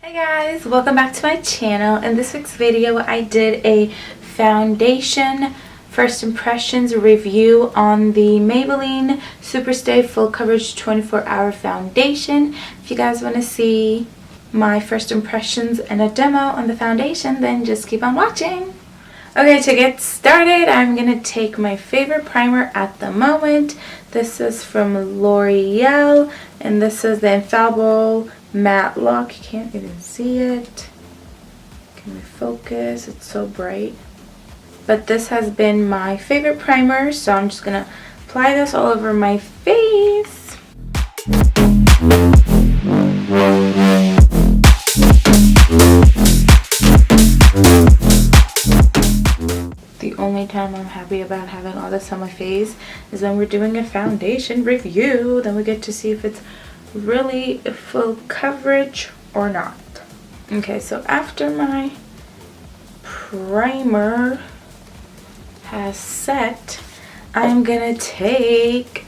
Hi guys, welcome back to my channel. In this week's video I did a foundation first impressions review on the Maybelline Superstay Full Coverage 24-Hour Foundation. If you guys want to see my first impressions and a demo on the foundation, then just keep on watching. Okay, to get started, I'm going to take my favorite primer at the moment. This is from L'Oreal, and this is the Infallible Matte Lock. You can't even see it. Can we focus? It's so bright. But this has been my favorite primer, so I'm just going to apply this all over my face. The only time I'm happy about having all this on my face is when we're doing a foundation review. Then we get to see if it's really full coverage or not. Okay, so after my primer has set, I'm gonna take,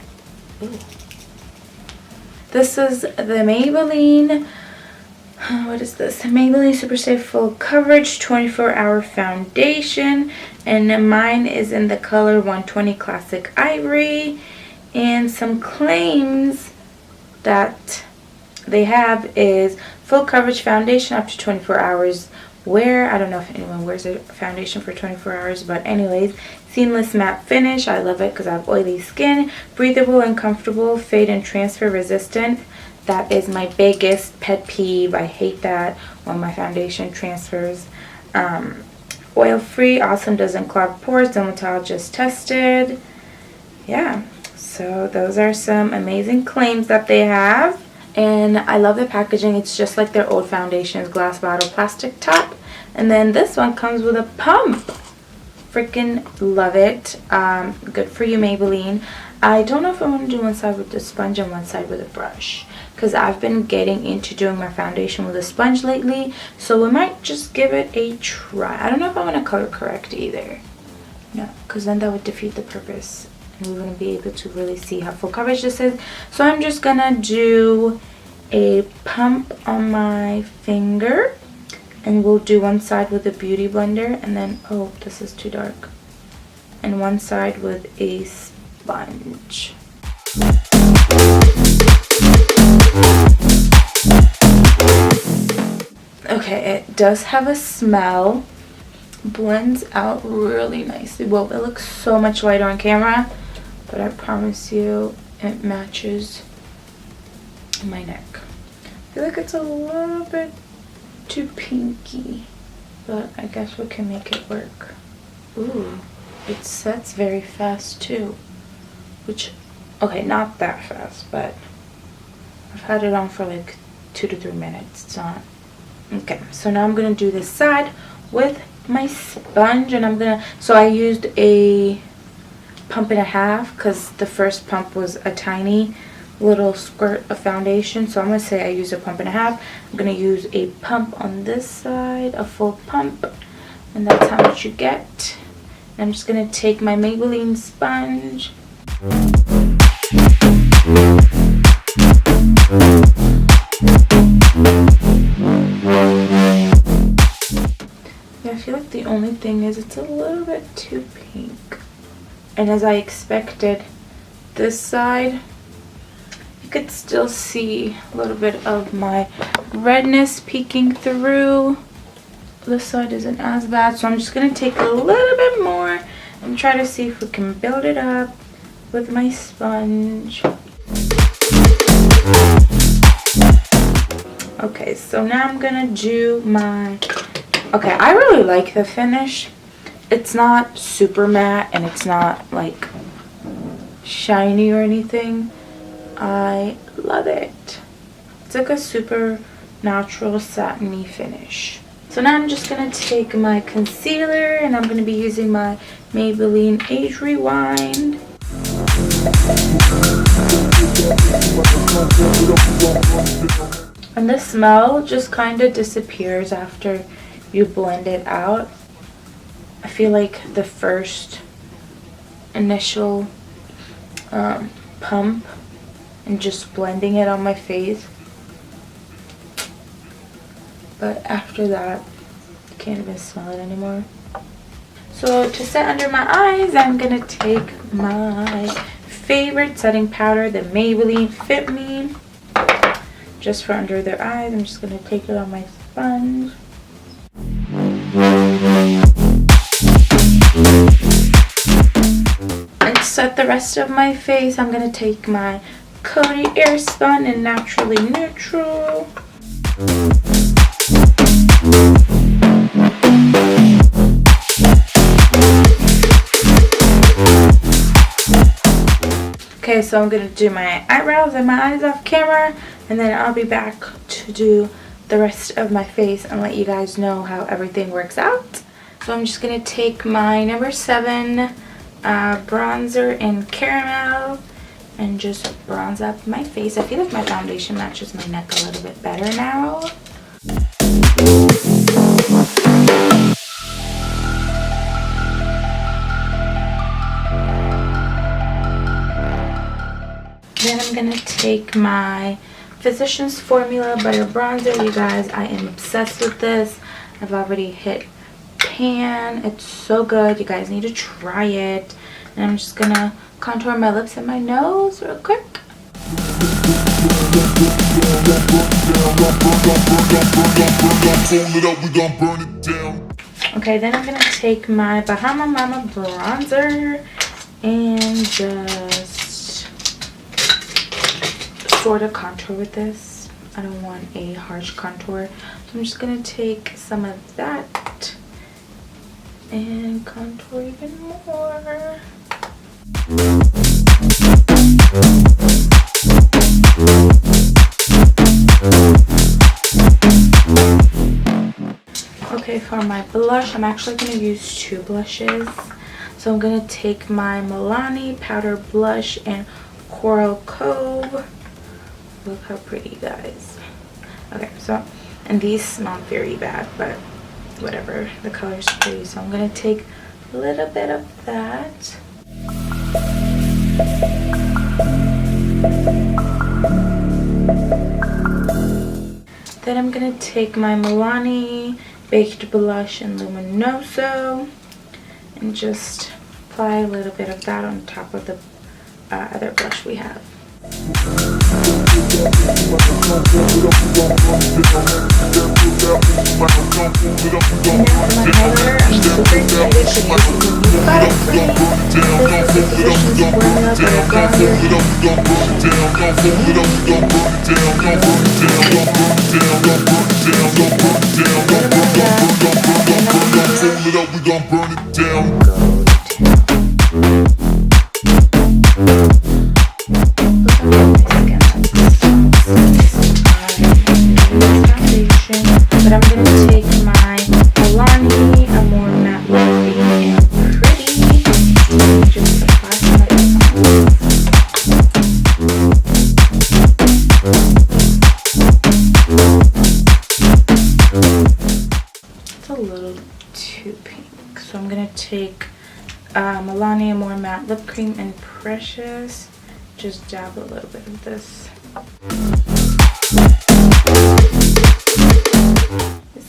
this is the Maybelline, what is this? Maybelline Superstay Full Coverage 24-Hour Foundation, and mine is in the color 120 Classic Ivory. And some claims that they have is full coverage foundation up to 24 hours wear. I don't know if anyone wears a foundation for 24 hours, but anyways, seamless matte finish. I love it because I have oily skin. Breathable and comfortable, fade and transfer resistant. That is my biggest pet peeve. I hate that when my foundation transfers. Oil free, awesome, doesn't clog pores, dermatologist tested. Yeah, so those are some amazing claims that they have. And I love the packaging. It's just like their old foundations, glass bottle, plastic top. And then this one comes with a pump. Freaking love it. Good for you, Maybelline. I don't know if I want to do one side with the sponge and one side with a brush, because I've been getting into doing my foundation with a sponge lately, so we might just give it a try. I don't know if I want to color correct either. No, because then that would defeat the purpose and we wouldn't be able to really see how full coverage this is. So I'm just gonna do a pump on my finger, and we'll do one side with a beauty blender, and then, oh, this is too dark, and one side with a sponge. Okay, it does have a smell. Blends out really nicely. Well, it looks so much lighter on camera, but I promise you it matches my neck. I feel like it's a little bit too pinky, but I guess we can make it work. Ooh, it sets very fast too, which, okay, not that fast, but I've had it on for like 2 to 3 minutes. It's not. Okay, so now I'm gonna do this side with my sponge, and I'm gonna, so I used a pump and a half because the first pump was a tiny little squirt of foundation, so I'm gonna say I used a pump and a half. I'm gonna use a pump on this side, a full pump, and that's how much you get. And I'm just gonna take my Maybelline sponge. I feel like the only thing is it's a little bit too pink. And as I expected, this side, you could still see a little bit of my redness peeking through. This side isn't as bad, so I'm just going to take a little bit more and try to see if we can build it up with my sponge. Okay, so now I'm going to do my... Okay, I really like the finish. It's not super matte and it's not like shiny or anything. I love it. It's like a super natural satiny finish. So now I'm just going to take my concealer, and I'm going to be using my Maybelline Age Rewind. And the smell just kind of disappears after you blend it out. I feel like the first initial pump and just blending it on my face but after that I can't even smell it anymore. So to set under my eyes, I'm gonna take my favorite setting powder, the Maybelline Fit Me, just for under their eyes. I'm just gonna take it on my sponge. And to set the rest of my face, I'm gonna take my Coty Airspun in Naturally Neutral. Okay, so I'm going to do my eyebrows and my eyes off camera, and then I'll be back to do the rest of my face and let you guys know how everything works out. So I'm just going to take my number 7 bronzer in Caramel and just bronze up my face. I feel like my foundation matches my neck a little bit better now. Then I'm going to take my Physicians Formula Butter Bronzer. You guys, I am obsessed with this. I've already hit pan. It's so good. You guys need to try it. And I'm just going to contour my lips and my nose real quick. Okay, then I'm going to take my Bahama Mama Bronzer and just sort of contour with this. I don't want a harsh contour, so I'm just gonna take some of that and contour even more. Okay, for my blush, I'm actually gonna use 2 blushes. So I'm gonna take my Milani Powder Blush in Coral Cove. Look how pretty, guys. Okay, so, and these smell very bad, but whatever, the color's pretty. So I'm gonna take a little bit of that. Then I'm gonna take my Milani Baked Blush in Luminoso and just apply a little bit of that on top of the other blush we have. But I'm going to take my Milani, a more matte lip cream and Pretty, just apply some of this on. It's a little too pink, so I'm going to take Milani, a more matte lip cream and Precious, just dab a little bit of this.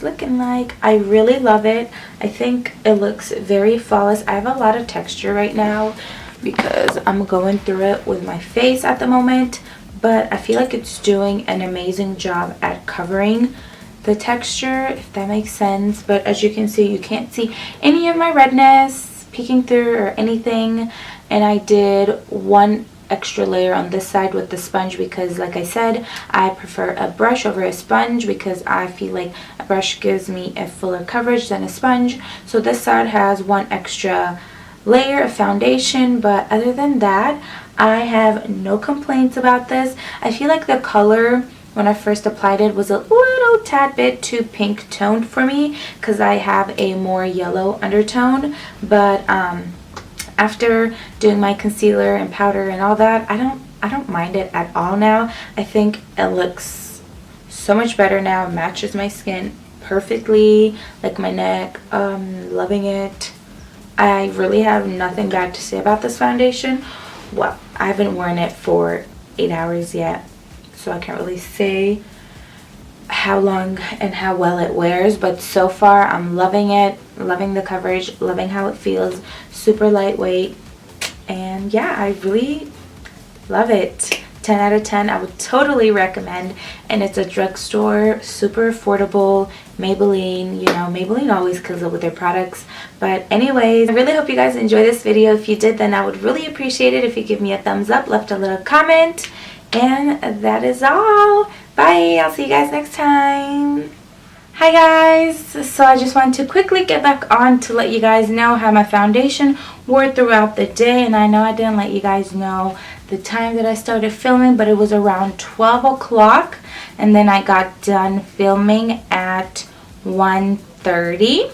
Looking like, I really love it. I think it looks very flawless. I have a lot of texture right now because I'm going through it with my face at the moment, but I feel like it's doing an amazing job at covering the texture, if that makes sense. But as you can see, you can't see any of my redness peeking through or anything. And I did 1 extra layer on this side with the sponge because, like I said, I prefer a brush over a sponge because I feel like a brush gives me a fuller coverage than a sponge. So this side has 1 extra layer of foundation, but other than that, I have no complaints about this. I feel like the color when I first applied it was a little tad bit too pink toned for me because I have a more yellow undertone, but after doing my concealer and powder and all that, I don't mind it at all now. I think it looks so much better now. It matches my skin perfectly, like my neck. Loving it. I really have nothing bad to say about this foundation. Well, I haven't worn it for 8 hours yet, so I can't really say how long and how well it wears, but so far I'm loving it, loving the coverage, loving how it feels. Super lightweight, and yeah, I really love it. 10 out of 10. I would totally recommend, and it's a drugstore, super affordable. Maybelline, you know, Maybelline always kills it with their products. But anyways, I really hope you guys enjoyed this video. If you did, then I would really appreciate it if you give me a thumbs up, left a little comment, and that is all. Bye. I'll see you guys next time. Hi guys, so I just wanted to quickly get back on to let you guys know how my foundation wore throughout the day. And I know I didn't let you guys know the time that I started filming, but it was around 12 o'clock, and then I got done filming at 1:30.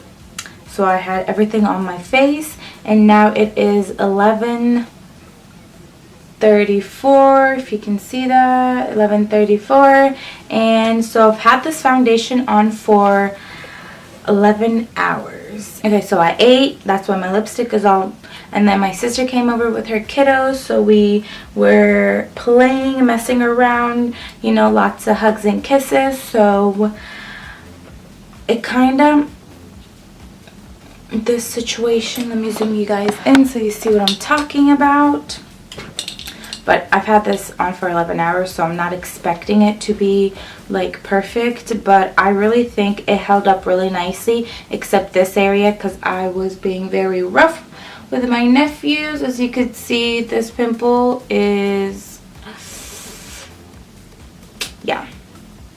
So I had everything on my face, and now it is 11:34, if you can see that, 11:34. And so I've had this foundation on for 11 hours. Okay, so I ate, that's why my lipstick is all, and then my sister came over with her kiddos, so we were playing, messing around, you know, lots of hugs and kisses. So it kind of, this situation, let me zoom you guys in so you see what I'm talking about. But I've had this on for 11 hours, so I'm not expecting it to be like perfect, but I really think it held up really nicely, except this area, because I was being very rough with my nephews. As you could see, this pimple is, yeah,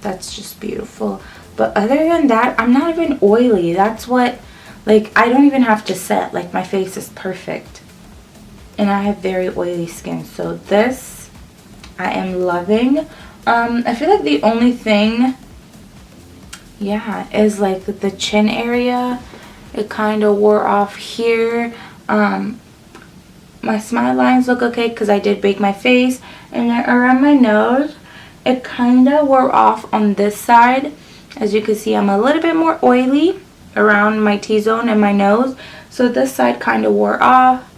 that's just beautiful. But other than that, I'm not even oily. That's what, like, I don't even have to set, like, my face is perfect. And I have very oily skin, so this I am loving. I feel like the only thing, yeah, is like the chin area. It kind of wore off here. My smile lines look okay because I did bake my face. And then around my nose, it kind of wore off on this side. As you can see, I'm a little bit more oily around my T-zone and my nose. So this side kind of wore off.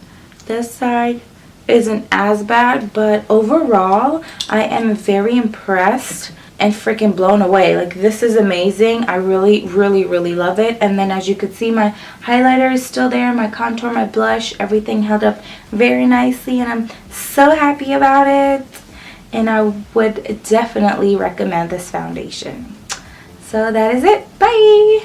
This side isn't as bad, but overall I am very impressed and freaking blown away. Like, this is amazing. I really love it. And then as you could see, my highlighter is still there, my contour, my blush, everything held up very nicely, and I'm so happy about it. And I would definitely recommend this foundation. So that is it. Bye.